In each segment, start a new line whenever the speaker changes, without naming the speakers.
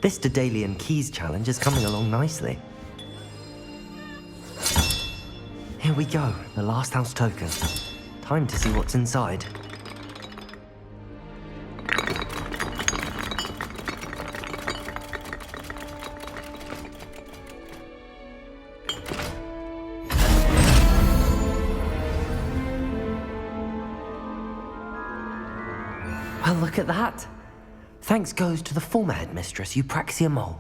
This Daedalian Keys challenge is coming along nicely. Here we go, the last house token. Time to see what's inside. Well, look at that. Thanks goes to the former headmistress, Eupraxia Mole.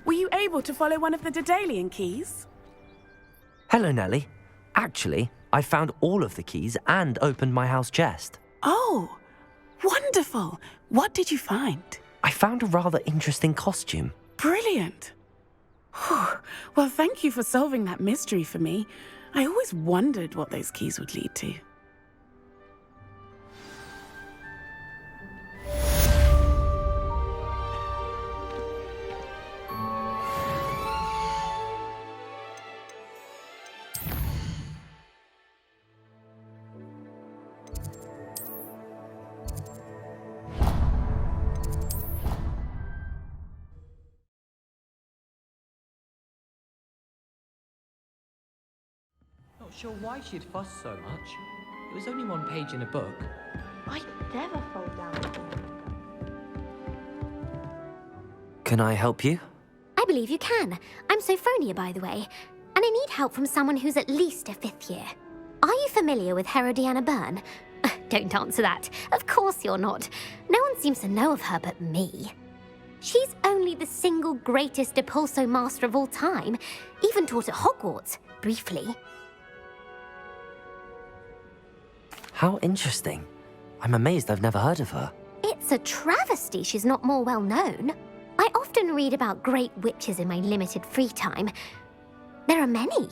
Were you able to follow one of the Daedalian keys?
Hello, Nellie. Actually, I found all of the keys and opened my house chest.
Oh, wonderful. What did you find?
I found a rather interesting costume.
Brilliant. Whew. Well, thank you for solving that mystery for me. I always wondered what those keys would lead to.
Not sure why she'd fuss so much. It was only one page in a book.
I'd never fall down.
Can I help you?
I believe you can. I'm Sophronia, by the way, and I need help from someone who's at least a 5th year. Are you familiar with Herodiana Byrne? Don't answer that. Of course you're not. No one seems to know of her but me. She's only the single greatest Depulso master of all time, even taught at Hogwarts, briefly.
How interesting. I'm amazed I've never heard of her.
It's a travesty she's not more well known. I often read about great witches in my limited free time. There are many.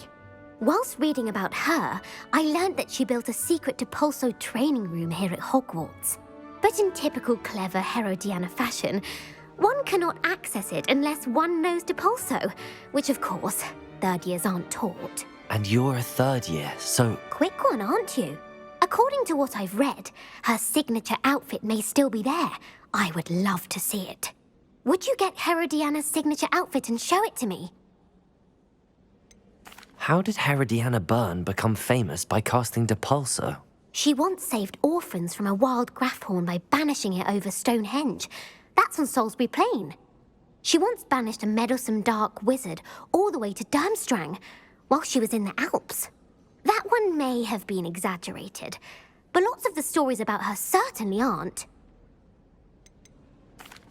Whilst reading about her, I learned that she built a secret Depulso training room here at Hogwarts. But in typical clever Herodiana fashion, one cannot access it unless one knows Depulso, which of course, 3rd years aren't taught.
And you're a 3rd year, so...
Quick one, aren't you? According to what I've read, her signature outfit may still be there. I would love to see it. Would you get Herodiana's signature outfit and show it to me?
How did Herodiana Byrne become famous by casting Depulso?
She once saved orphans from a wild Grafhorn by banishing it over Stonehenge. That's on Salisbury Plain. She once banished a meddlesome dark wizard all the way to Durmstrang while she was in the Alps. That one may have been exaggerated, but lots of the stories about her certainly aren't.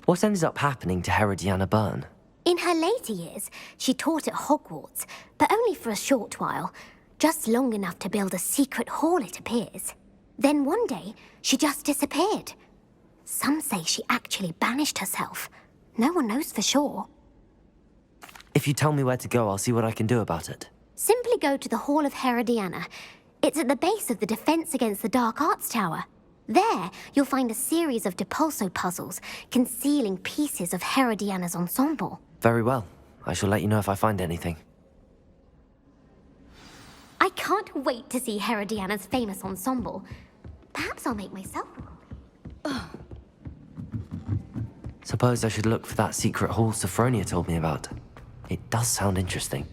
What ended up happening to Herodiana Byrne?
In her later years, she taught at Hogwarts, but only for a short while, just long enough to build a secret hall, it appears. Then one day, she just disappeared. Some say she actually banished herself. No one knows for sure.
If you tell me where to go, I'll see what I can do about it.
Simply go to the Hall of Herodiana. It's at the base of the Defense Against the Dark Arts Tower. There, you'll find a series of Depulso puzzles concealing pieces of Herodiana's ensemble.
Very well. I shall let you know if I find anything.
I can't wait to see Herodiana's famous ensemble. Perhaps I'll make myself a copy.
Suppose I should look for that secret hall Sophronia told me about. It does sound interesting.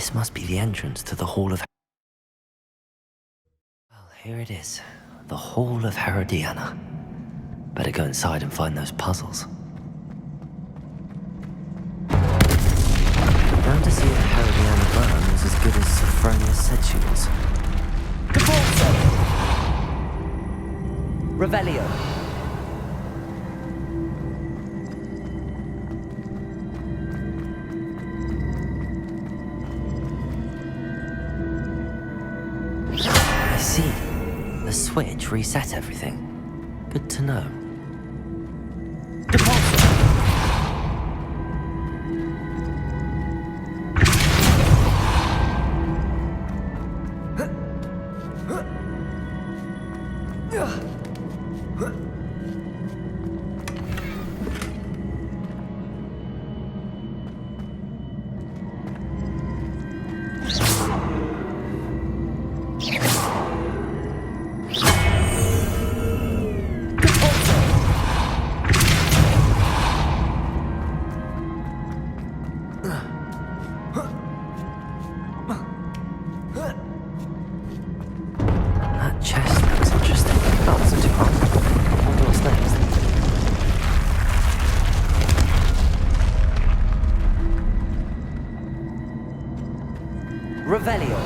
This must be the entrance to the Hall of... Well, here it is. The Hall of Herodiana. Better go inside and find those puzzles. Now to see if Herodiana Byrne was as good as Sophronia said she was. Revelio. I see. The switch reset everything. Good to know. That chest looks interesting. That wasn't too hard. What's next? Revelio.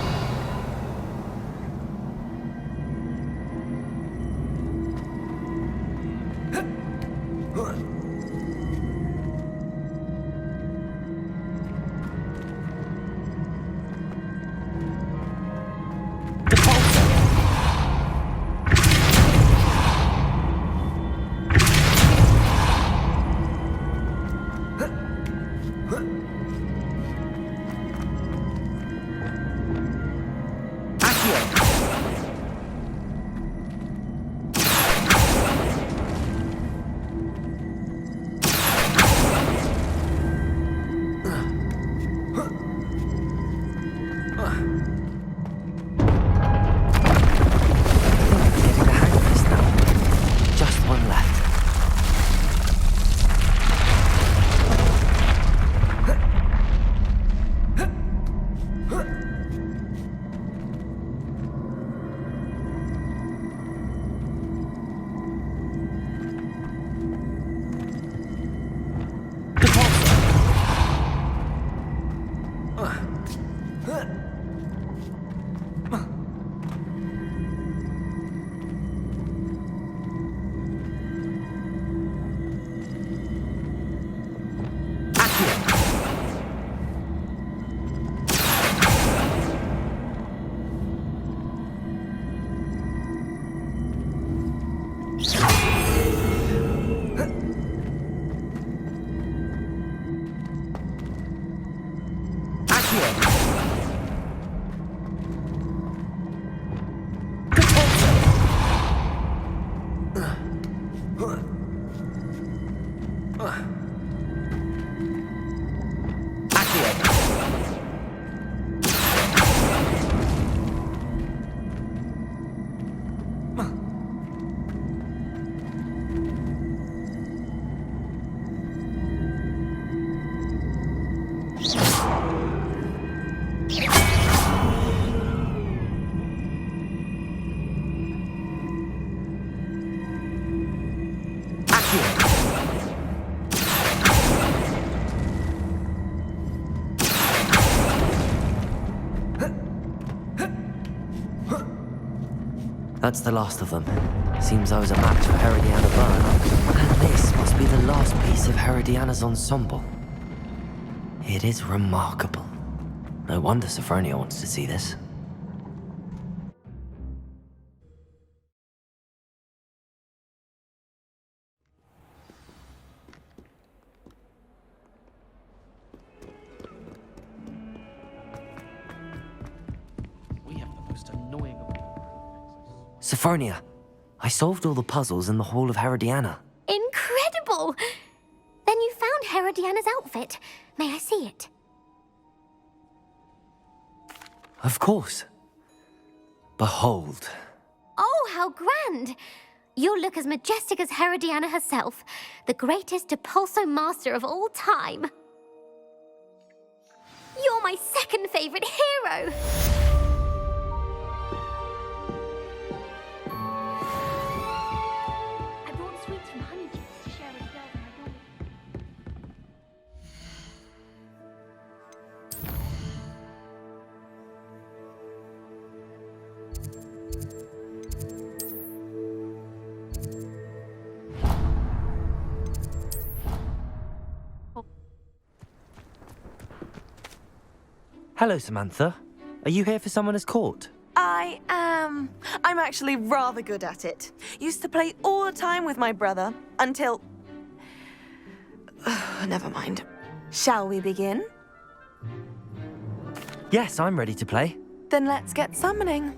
That's the last of them. Seems I was a match for Herodiana Byrne. And this must be the last piece of Herodiana's ensemble. It is remarkable. No wonder Sophronia wants to see this.
We have the most annoying of...
Sophronia, I solved all the puzzles in the Hall of Herodiana.
Incredible! Then you found Herodiana's outfit. May I see it?
Of course. Behold.
Oh, how grand! You'll look as majestic as Herodiana herself, the greatest Depulso master of all time. You're my second favourite hero! I brought sweets from Honeydews to share with girls in my dorm.
Hello, Samantha. Are you here for Summoner's Court?
I am. I'm actually rather good at it. Used to play all the time with my brother until... Never mind. Shall we begin?
Yes, I'm ready to play.
Then let's get summoning.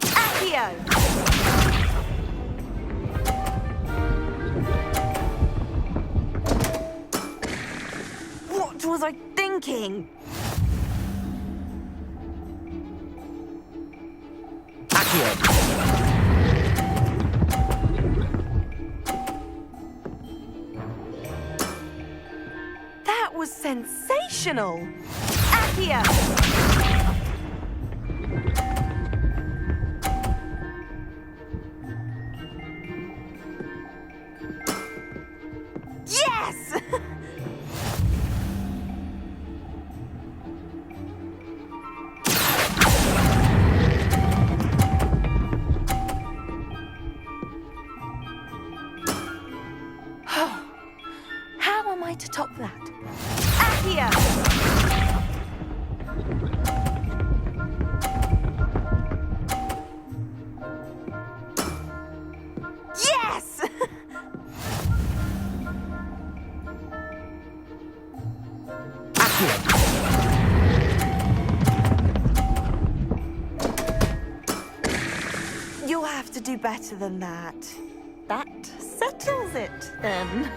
Accio! What was I thinking?
Accio!
That was sensational! Accio! Yes! How am I to top that? Accio! Yes! You'll have to do better than that. That settles it, then.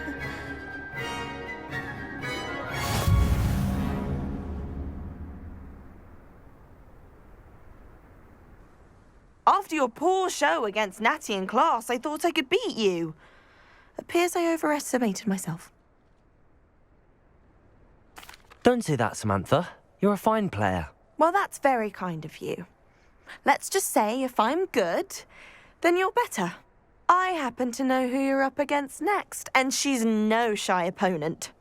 After your poor show against Natty in class, I thought I could beat you. Appears I overestimated myself.
Don't say that, Samantha. You're a fine player.
Well, that's very kind of you. Let's just say if I'm good, then you're better. I happen to know who you're up against next, and she's no shy opponent.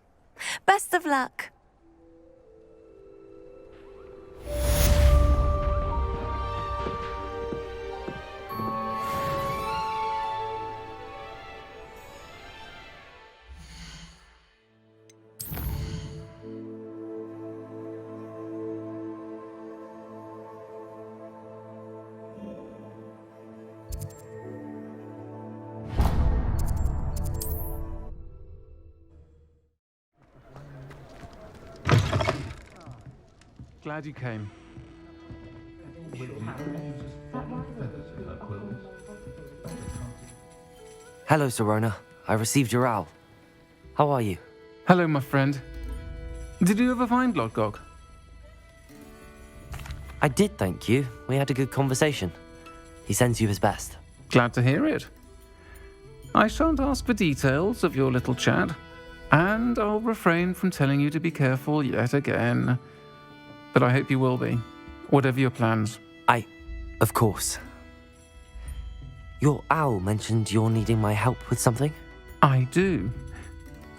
Best of luck.
Glad you came.
Hello, Serona. I received your owl. How are you?
Hello, my friend. Did you ever find Lodgok?
I did, thank you. We had a good conversation. He sends you his best.
Glad to hear it. I shan't ask for details of your little chat, and I'll refrain from telling you to be careful yet again. But I hope you will be, whatever your plans.
Of course. Your owl mentioned you're needing my help with something?
I do.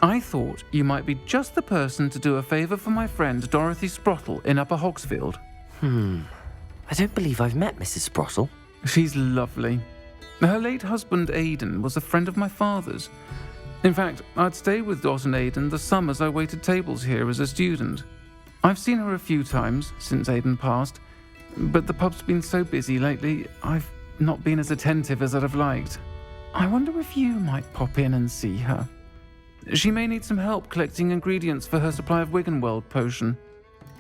I thought you might be just the person to do a favour for my friend Dorothy Sprottle in Upper Hogsfield.
I don't believe I've met Mrs. Sprottle.
She's lovely. Her late husband Aidan was a friend of my father's. In fact, I'd stay with Dot and Aidan the summers I waited tables here as a student. I've seen her a few times since Aidan passed, but the pub's been so busy lately, I've not been as attentive as I'd have liked. I wonder if you might pop in and see her. She may need some help collecting ingredients for her supply of Wiggenweld potion.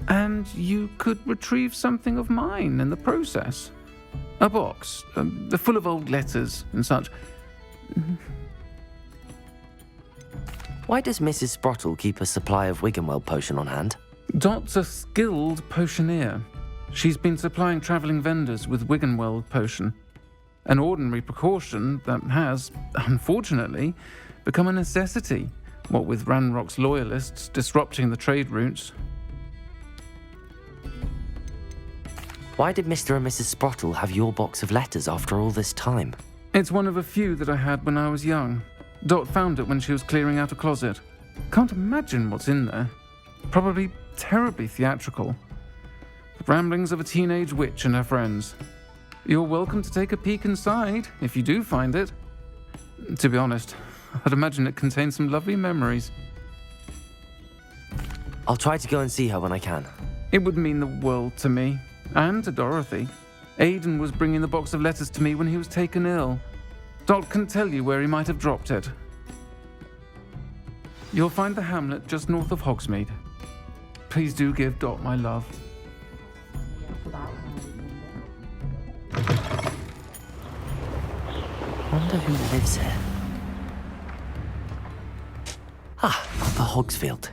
And you could retrieve something of mine in the process. A box, full of old letters and such.
Why does Mrs. Sprottle keep a supply of Wiggenweld potion on hand?
Dot's a skilled potioneer. She's been supplying travelling vendors with Wiggenweld potion. An ordinary precaution that has, unfortunately, become a necessity, what with Ranrock's loyalists disrupting the trade routes.
Why did Mr. and Mrs. Sprottle have your box of letters after all this time?
It's one of a few that I had when I was young. Dot found it when she was clearing out a closet. Can't imagine what's in there. Probably terribly theatrical. The ramblings of a teenage witch and her friends. You're welcome to take a peek inside, if you do find it. To be honest, I'd imagine it contains some lovely memories.
I'll try to go and see her when I can.
It would mean the world to me, and to Dorothy. Aidan was bringing the box of letters to me when he was taken ill. Dot can tell you where he might have dropped it. You'll find the hamlet just north of Hogsmeade. Please do give Dot my love.
Wonder who lives here. Upper Hogsfield.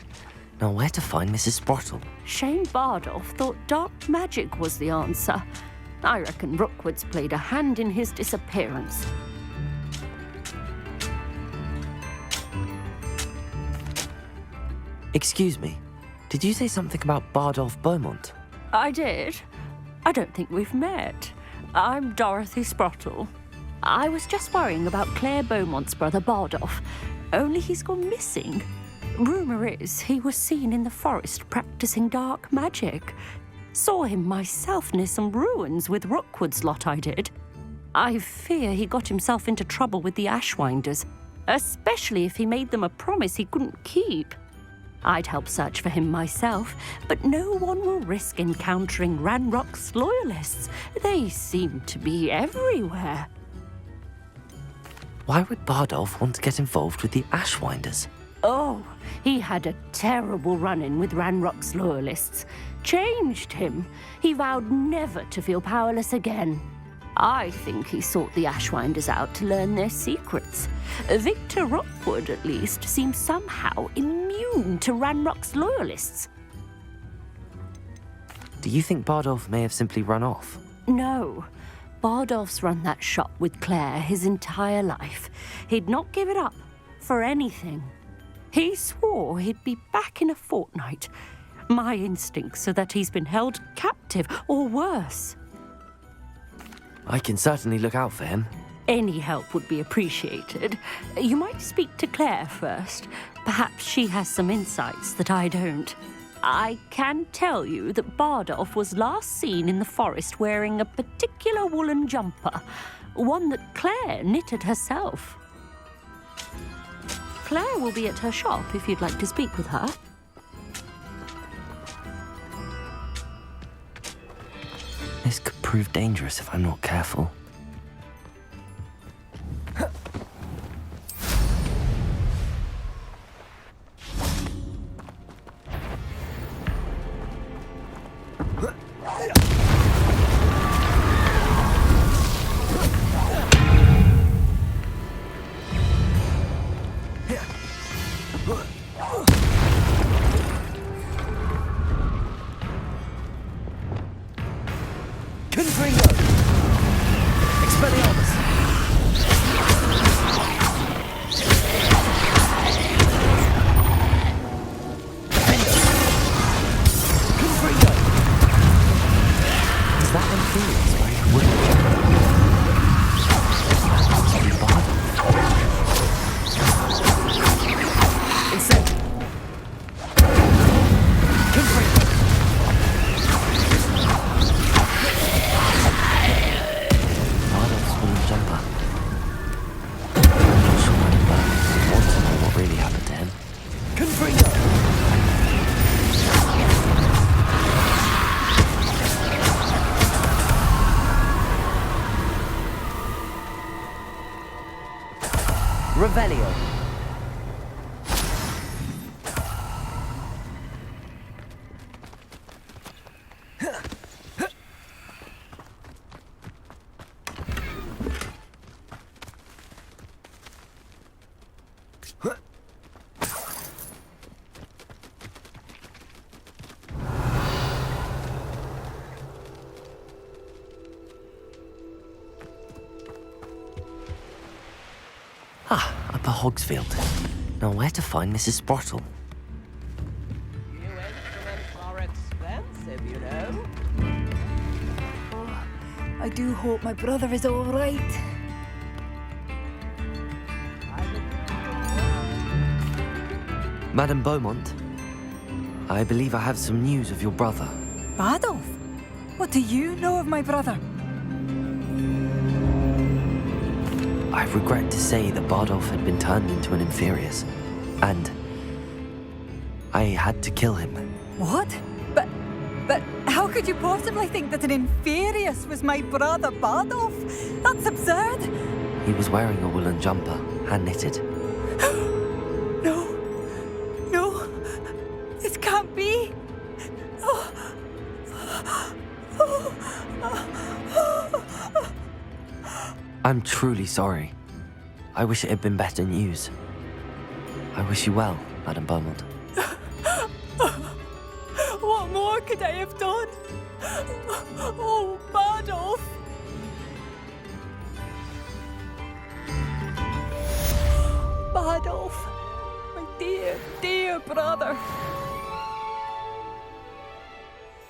Now where to find Mrs. Sprottle?
Shane Bardolph thought dark magic was the answer. I reckon Rookwood's played a hand in his disappearance.
Excuse me, did you say something about Bardolph Beaumont?
I did. I don't think we've met. I'm Dorothy Sprottle. I was just worrying about Claire Beaumont's brother Bardolph, only he's gone missing. Rumour is he was seen in the forest practicing dark magic. Saw him myself near some ruins with Rookwood's lot I did. I fear he got himself into trouble with the Ashwinders, especially if he made them a promise he couldn't keep. I'd help search for him myself, but no one will risk encountering Ranrock's loyalists. They seem to be everywhere.
Why would Bardolph want to get involved with the Ashwinders?
Oh, he had a terrible run-in with Ranrock's loyalists. Changed him. He vowed never to feel powerless again. I think he sought the Ashwinders out to learn their secrets. Victor Rookwood, at least, seems somehow immune to Ranrock's loyalists.
Do you think Bardolph may have simply run off?
No. Bardolph's run that shop with Claire his entire life. He'd not give it up for anything. He swore he'd be back in a fortnight. My instincts are that he's been held captive, or worse.
I can certainly look out for him.
Any help would be appreciated. You might speak to Claire first. Perhaps she has some insights that I don't. I can tell you that Bardolph was last seen in the forest wearing a particular woolen jumper, one that Claire knitted herself. Claire will be at her shop if you'd like to speak with her.
This could prove dangerous if I'm not careful. Revelio. Upper Hogsfield. Now where to find Mrs. Sprottle?
You instruments are expensive, you know.
I do hope my brother is all right.
Madame Beaumont, I believe I have some news of your brother.
Badolf? What do you know of my brother?
I regret to say that Bardolph had been turned into an Inferius, and I had to kill him.
What? But how could you possibly think that an Inferius was my brother Bardolph? That's absurd.
He was wearing a woolen jumper, hand-knitted.
No, this can't be.
I'm truly sorry. I wish it had been better news. I wish you well, Madame Beaumont.
What more could I have done? Oh, Bardolph! Bardolph, my dear, dear brother.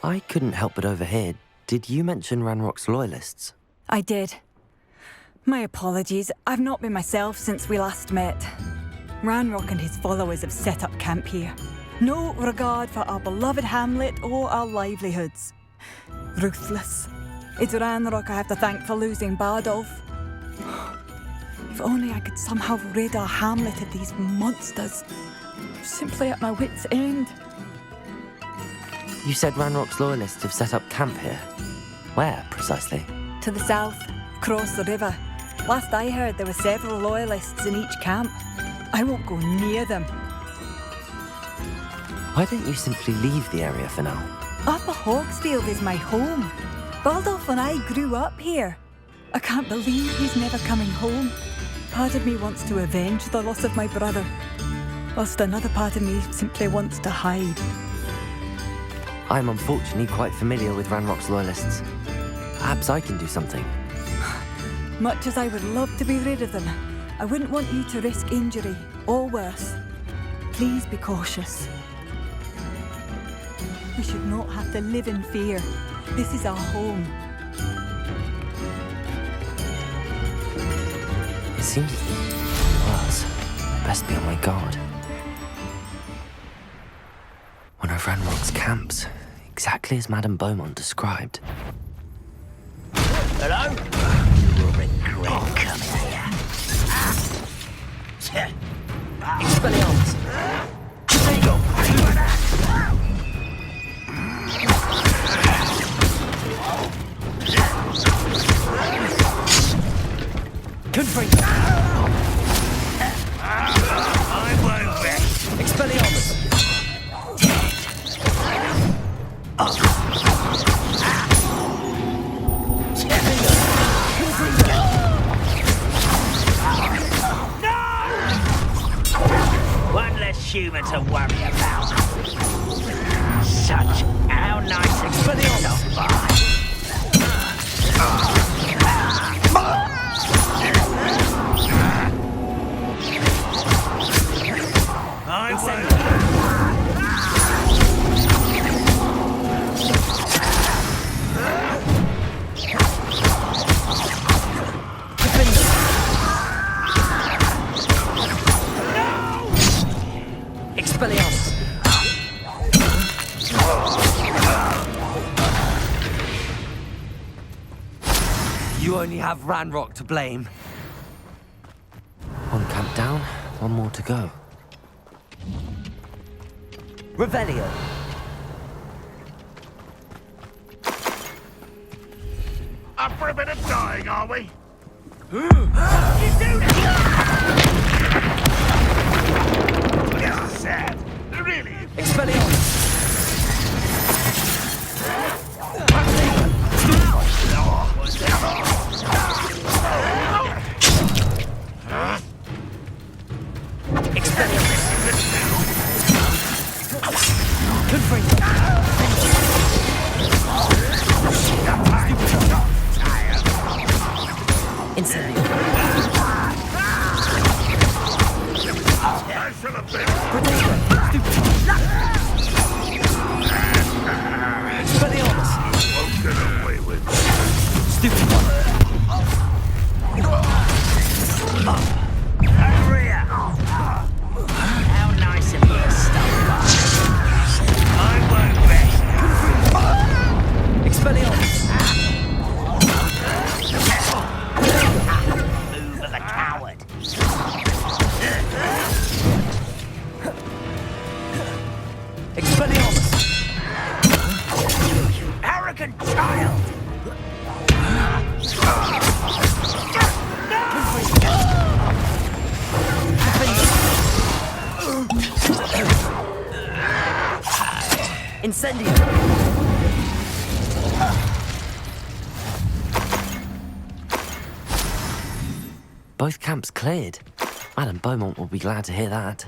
I couldn't help but overhear. Did you mention Ranrock's loyalists?
I did. My apologies. I've not been myself since we last met. Ranrock and his followers have set up camp here. No regard for our beloved hamlet or our livelihoods. Ruthless. It's Ranrock I have to thank for losing Bardolph. If only I could somehow rid our hamlet of these monsters. I'm simply at my wit's end.
You said Ranrock's loyalists have set up camp here. Where, precisely?
To the south, across the river. Last I heard, there were several loyalists in each camp. I won't go near them.
Why don't you simply leave the area for now?
Upper Hogsfield is my home. Bardolph and I grew up here. I can't believe he's never coming home. Part of me wants to avenge the loss of my brother, whilst another part of me simply wants to hide.
I'm unfortunately quite familiar with Ranrock's loyalists. Perhaps I can do something.
Much as I would love to be rid of them, I wouldn't want you to risk injury, or worse. Please be cautious. We should not have to live in fear. This is our home.
It seems worse. Best be on my guard. One of Ranrock's camps, exactly as Madame Beaumont described.
Hello? You will regret coming here. Expelliarmus. Confringo. I won't rest. Expelliarmus. One less human to worry about. Such how nice experience. I won't. Expelliarmus.
You only have Ranrock to blame. One camp down, one more to go. Revelio.
Up for a bit of dying, are we?
You do
This is sad. Really.
Expelliarmus. Maria! How nice of you to stop. I won't rest.
Expelliarmus!
Move of a coward.
Expelliarmus!
You arrogant child!
Incendium! Both camps cleared. Madame Beaumont will be glad to hear that.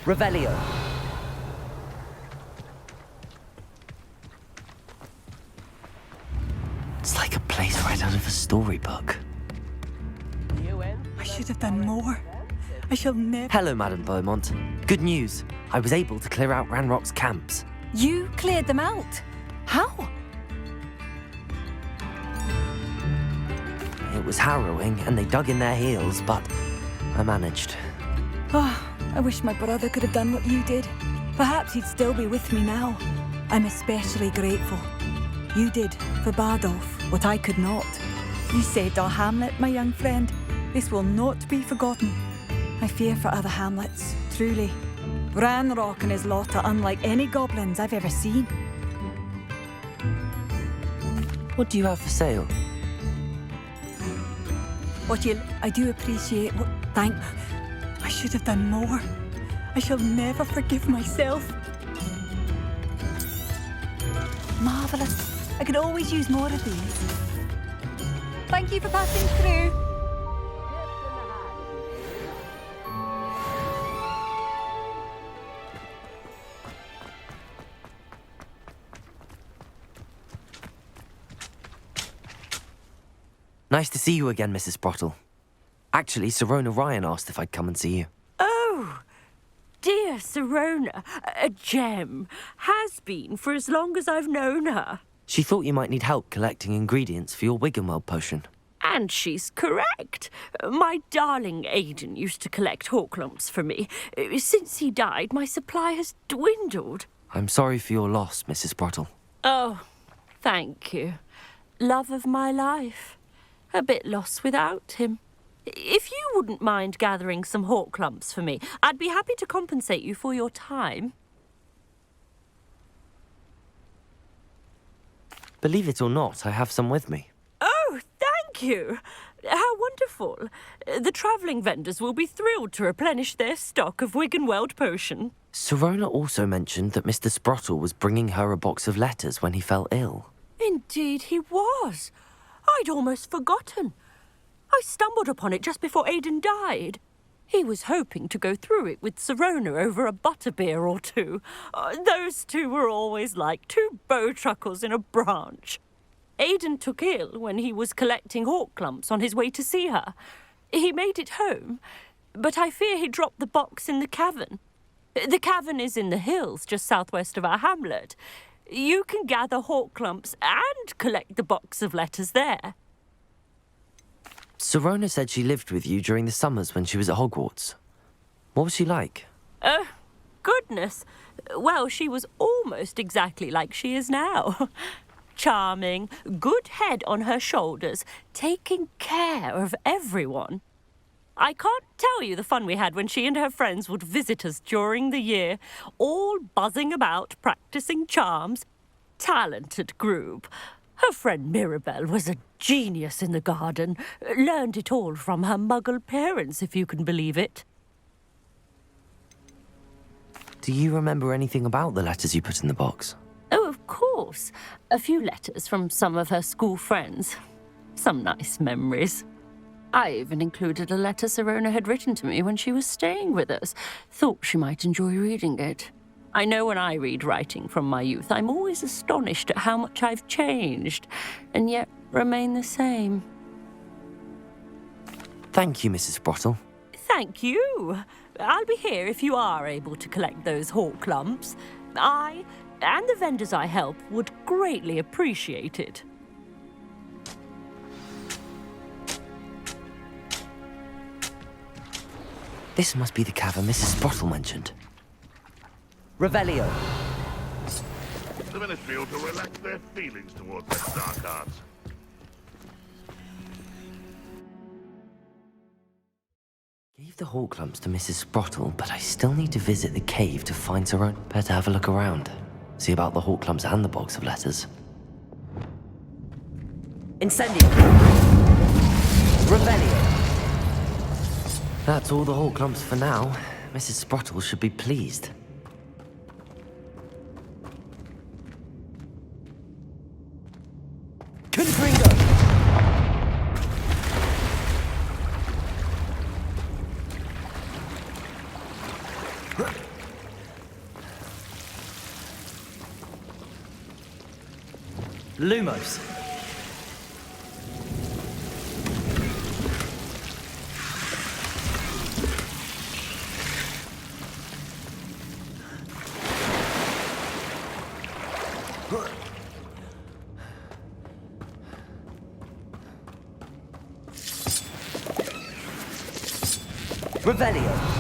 Revelio. It's like a place right out of a storybook.
I should have done more. I shall never...
Hello, Madame Beaumont. Good news. I was able to clear out Ranrock's camps.
You cleared them out? How?
It was harrowing, and they dug in their heels, but I managed.
Oh, I wish my brother could have done what you did. Perhaps he'd still be with me now. I'm especially grateful. You did, for Bardolph, what I could not. You saved our hamlet, my young friend. This will not be forgotten. I fear for other hamlets, truly. Ranrock and his lot are unlike any goblins I've ever seen.
What do you have for sale?
I do appreciate what... Thank... I should have done more. I shall never forgive myself. Marvellous. I could always use more of these. Thank you for passing through.
Nice to see you again, Mrs. Sprottle. Actually, Sirona Ryan asked if I'd come and see you.
Oh, dear Sirona, a gem. Has been for as long as I've known her.
She thought you might need help collecting ingredients for your Wiggenweld potion.
And she's correct. My darling Aidan used to collect hawk lumps for me. Since he died, my supply has dwindled.
I'm sorry for your loss, Mrs. Sprottle.
Oh, thank you. Love of my life. A bit lost without him. If you wouldn't mind gathering some hawk lumps for me, I'd be happy to compensate you for your time.
Believe it or not, I have some with me.
Oh, thank you. How wonderful. The travelling vendors will be thrilled to replenish their stock of Wiggenweld potion.
Sirona also mentioned that Mr. Sprottle was bringing her a box of letters when he fell ill.
Indeed he was. I'd almost forgotten. I stumbled upon it just before Aidan died. He was hoping to go through it with Sirona over a butterbeer or two. Those two were always like two bowtruckles in a branch. Aidan took ill when he was collecting hawk lumps on his way to see her. He made it home, but I fear he dropped the box in the cavern. The cavern is in the hills just southwest of our hamlet. You can gather hawk lumps and collect the box of letters there.
Sirona said she lived with you during the summers when she was at Hogwarts. What was she like?
Oh, goodness. Well, she was almost exactly like she is now. Charming, good head on her shoulders, taking care of everyone. I can't tell you the fun we had when she and her friends would visit us during the year, all buzzing about, practicing charms. Talented group. Her friend Mirabelle was a genius in the garden. Learned it all from her muggle parents, if you can believe it.
Do you remember anything about the letters you put in the box?
Oh, of course. A few letters from some of her school friends. Some nice memories. I even included a letter Sirona had written to me when she was staying with us. Thought she might enjoy reading it. I know when I read writing from my youth, I'm always astonished at how much I've changed, and yet remain the same.
Thank you, Mrs. Sprottle.
Thank you. I'll be here if you are able to collect those hawk lumps. I and the vendors I help would greatly appreciate it.
This must be the cavern Mrs. Sprottle mentioned. Revelio.
The Ministry ought to relax their feelings towards their dark arts.
Gave the hawk lumps to Mrs. Sprottle, but I still need to visit the cave to find her own. Better have a look around. See about the hawk lumps and the box of letters. Incendio. Revelio. That's all the hawk lumps for now. Mrs. Sprottle should be pleased. Confringo! Lumos. Revelio.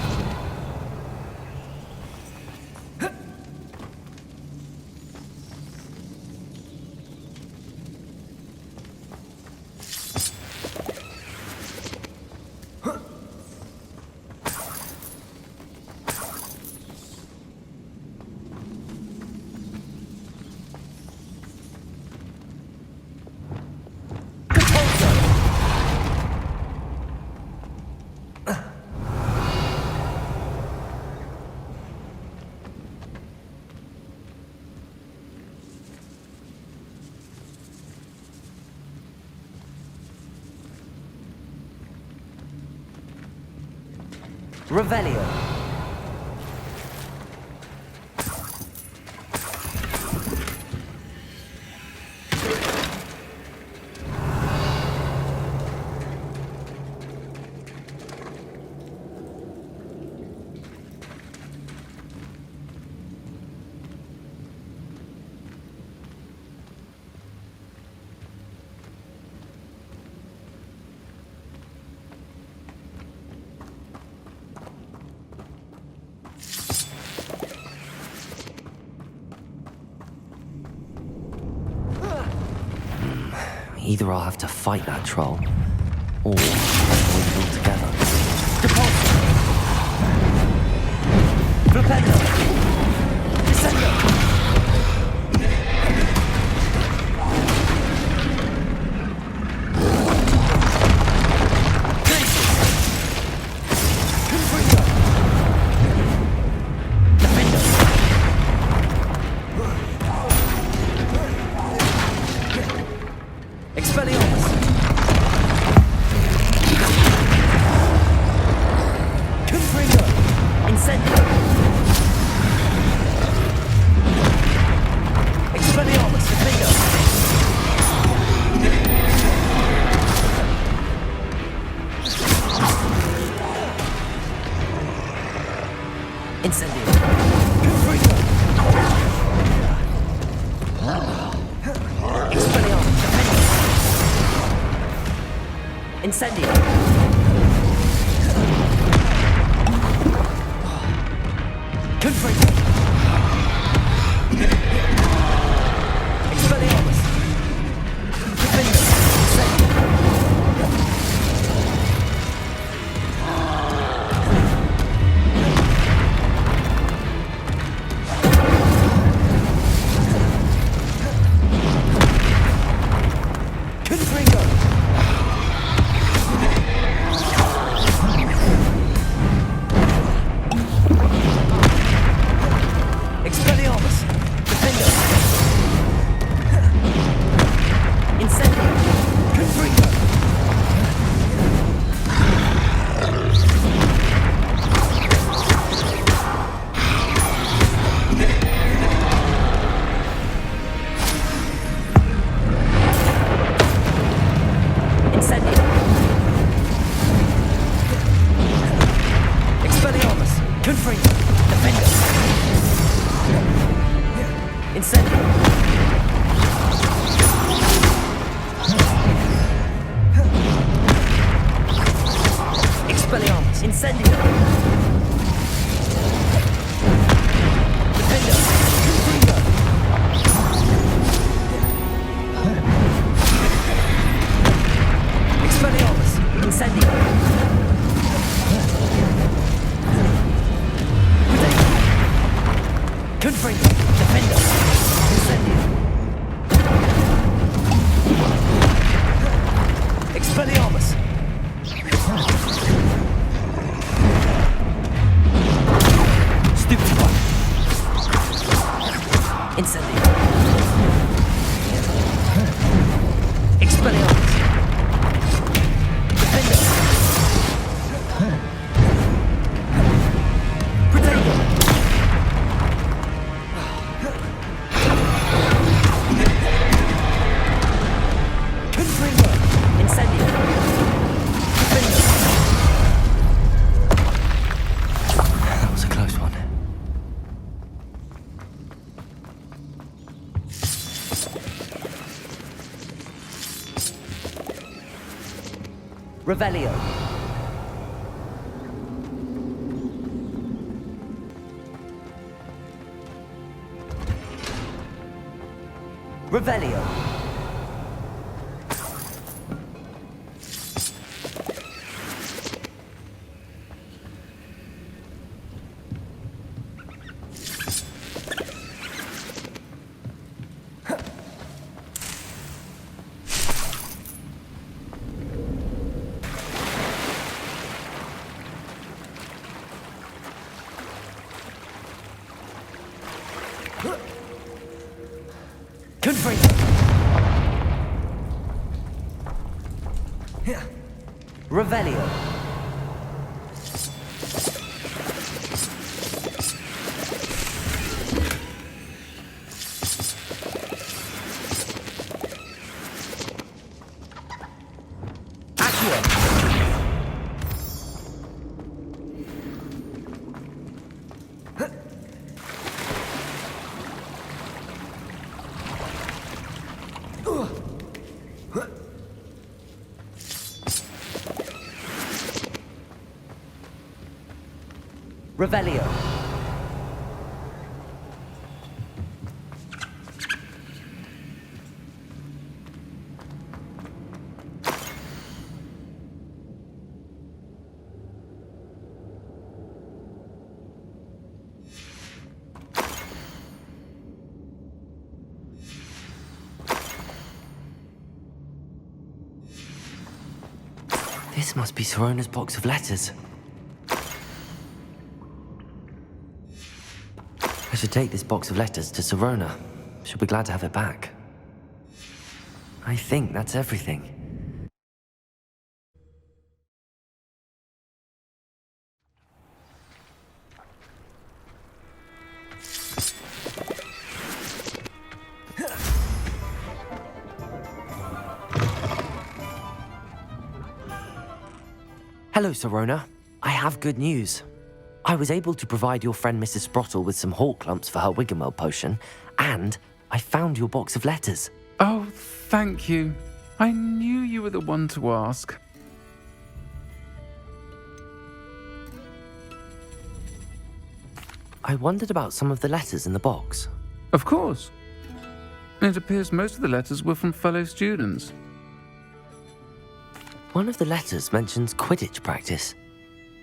Revelio. Either I'll have to fight that troll, or avoid it altogether. Depulso! Flipendo! Descendo! Incendio. Confringo. Expelliarmus. Defendo. Confringo.
Incendio! Defender! Confringo! Expelliarmus! Incendio! Confringo! Defender! Incendio! Expelliarmus! Stupefy! Incendio! Expelliarmus! Defender! Protego! Confringo! Incendio! Defender!
That was a close one.
Revelio. Revelio. Confringo. Revelio. Accio. Revelio.
This must be Sorona's box of letters. I should take this box of letters to Sorona. She'll be glad to have it back. I think that's everything. Hello, Sorona. I have good news. I was able to provide your friend Mrs. Sprottle with some hawk lumps for her Wiggenweld potion, and I found your box of letters.
Oh, thank you. I knew you were the one to ask.
I wondered about some of the letters in the box.
Of course. It appears most of the letters were from fellow students.
One of the letters mentions Quidditch practice.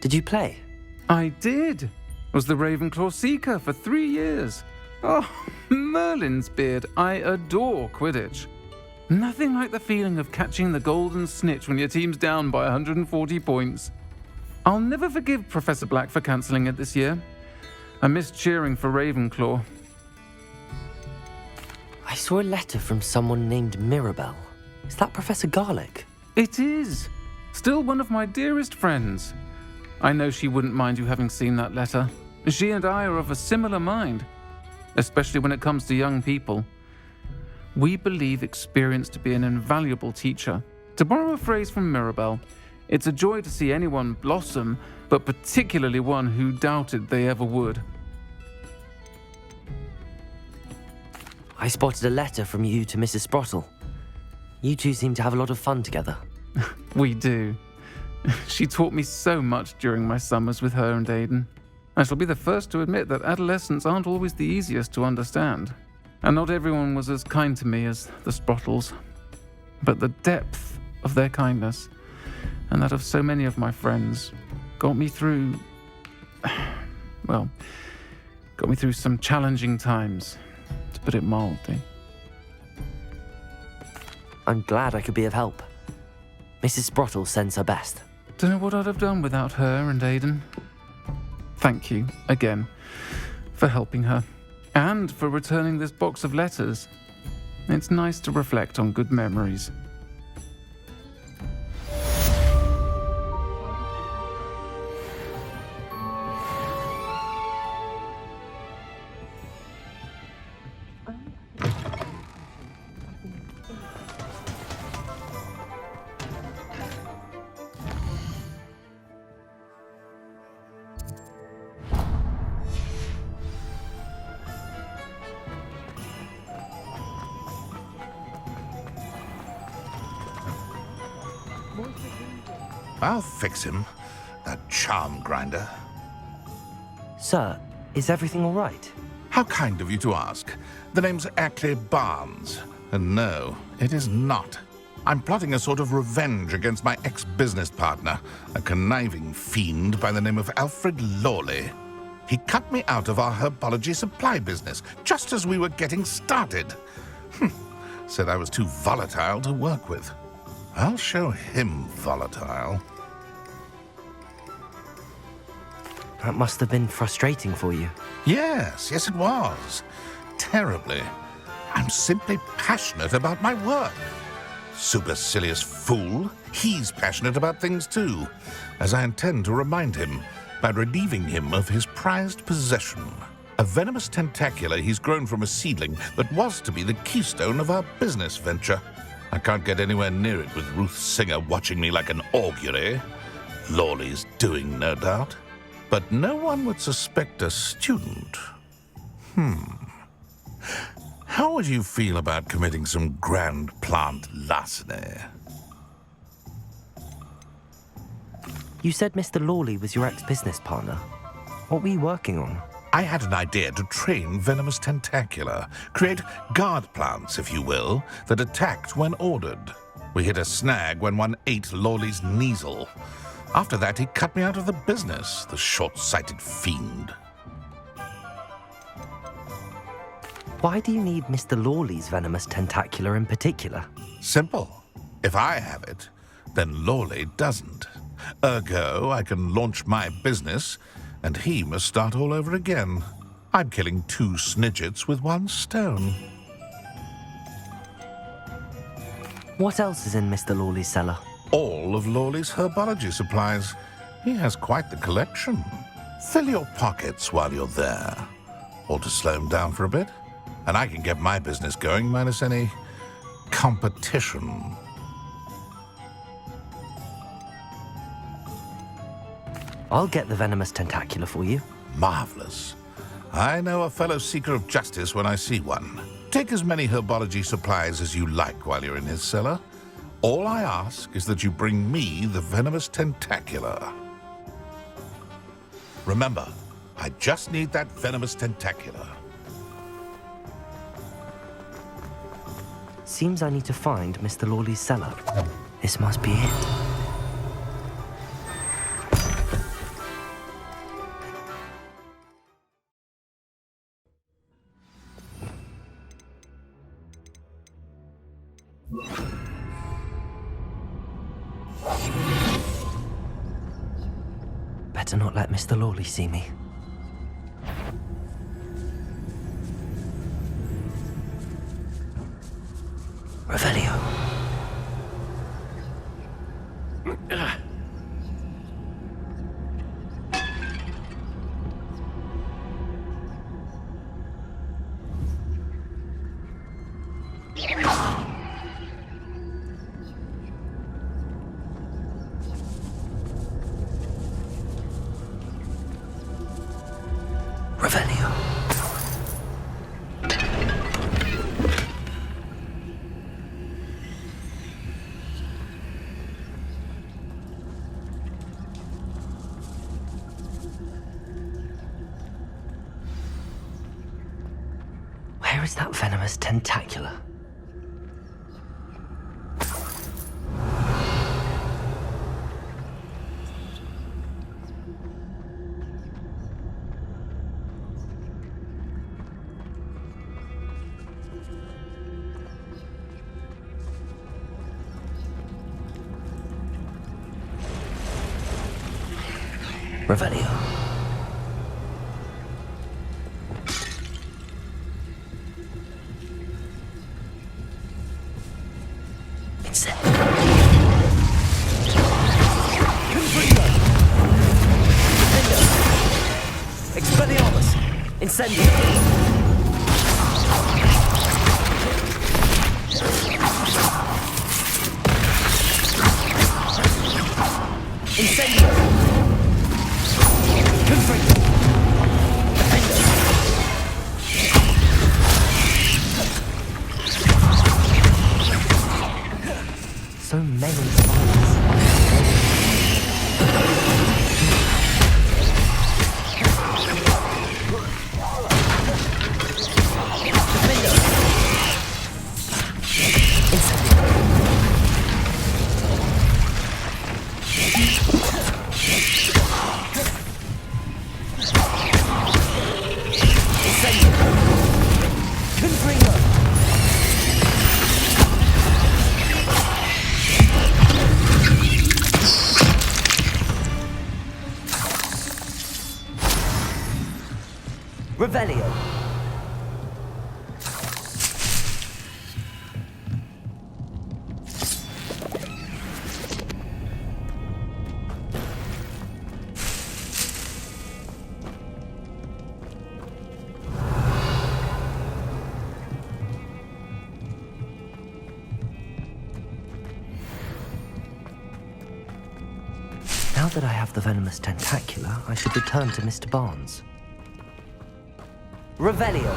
Did you play?
I did. Was the Ravenclaw Seeker for 3 years. Oh, Merlin's beard. I adore Quidditch. Nothing like the feeling of catching the golden snitch when your team's down by 140 points. I'll never forgive Professor Black for cancelling it this year. I missed cheering for Ravenclaw.
I saw a letter from someone named Mirabelle. Is that Professor Garlick?
It is. Still one of my dearest friends. I know she wouldn't mind you having seen that letter. She and I are of a similar mind, especially when it comes to young people. We believe experience to be an invaluable teacher. To borrow a phrase from Mirabelle, it's a joy to see anyone blossom, but particularly one who doubted they ever would.
I spotted a letter from you to Mrs. Sprottle. You two seem to have a lot of fun together.
We do. She taught me so much during my summers with her and Aidan. I shall be the first to admit that adolescents aren't always the easiest to understand, and not everyone was as kind to me as the Sprottles. But the depth of their kindness, and that of so many of my friends, got me through some challenging times, to put it mildly.
I'm glad I could be of help. Mrs. Sprottle sends her best.
Don't know what I'd have done without her and Aidan. Thank you, again, for helping her, and for returning this box of letters. It's nice to reflect on good memories.
I'll fix him, that charm grinder.
Sir, is everything all right?
How kind of you to ask. The name's Ackley Barnes, and no, it is not. I'm plotting a sort of revenge against my ex-business partner, a conniving fiend by the name of Alfred Lawley. He cut me out of our herbology supply business just as we were getting started. Said I was too volatile to work with. I'll show him volatile.
That must have been frustrating for you.
Yes, it was. Terribly. I'm simply passionate about my work. Supercilious fool. He's passionate about things too, as I intend to remind him by relieving him of his prized possession. A venomous tentacular he's grown from a seedling that was to be the keystone of our business venture. I can't get anywhere near it with Ruth Singer watching me like an augury. Lawley's doing, no doubt. But no one would suspect a student. How would you feel about committing some grand plant larceny?
You said Mr. Lawley was your ex-business partner. What were you working on?
I had an idea to train venomous tentacula, create guard plants, if you will, that attacked when ordered. We hit a snag when one ate Lawley's Kneasel. After that, he cut me out of the business, the short-sighted fiend.
Why do you need Mr. Lawley's venomous tentacular in particular?
Simple. If I have it, then Lawley doesn't. Ergo, I can launch my business, and he must start all over again. I'm killing 2 snidgets with 1 stone.
What else is in Mr. Lawley's cellar?
All of Lawley's herbology supplies. He has quite the collection. Fill your pockets while you're there. Or to slow him down for a bit, and I can get my business going minus any competition.
I'll get the venomous tentacular for you.
Marvelous. I know a fellow seeker of justice when I see one. Take as many herbology supplies as you like while you're in his cellar. All I ask is that you bring me the venomous tentacular. Remember, I just need that venomous tentacular.
Seems I need to find Mr. Lawley's cellar. This must be it. Better not let Mr. Lawley see me. Revelio. Revelio. is that venomous tentacula? Revelio.
Expelliarmus! Incendio! Incendio! Confringo! Defender!
So many spiders.
Revelio.
Now that I have the venomous tentacula, I should return to Mr. Barnes.
Revelio.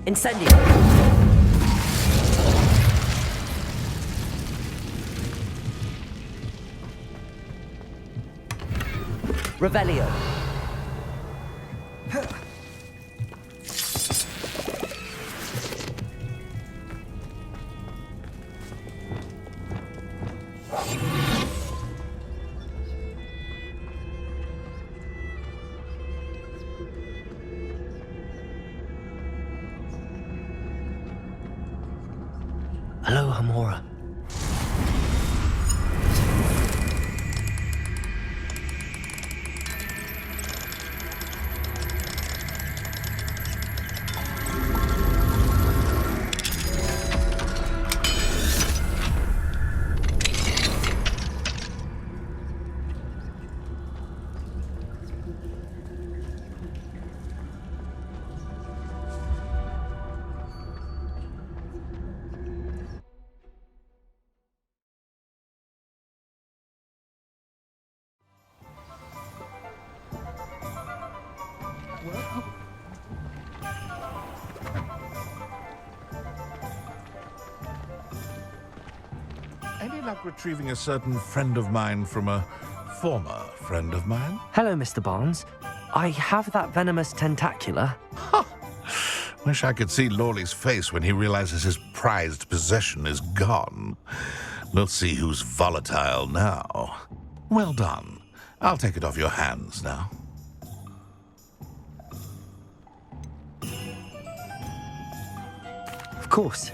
Incendio! Revelio!
Hello, Hamora.
Any luck retrieving a certain friend of mine from a former friend of mine?
Hello, Mr. Barnes. I have that venomous tentacula.
Wish I could see Lawley's face when he realizes his prized possession is gone. We'll see who's volatile now. Well done. I'll take it off your hands now.
Of course.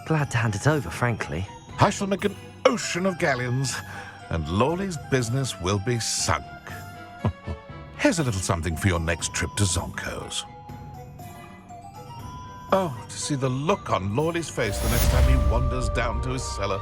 Glad to hand it over, frankly.
I shall make an ocean of galleons, and Lawley's business will be sunk. Here's a little something for your next trip to Zonko's. Oh, to see the look on Lawley's face the next time he wanders down to his cellar.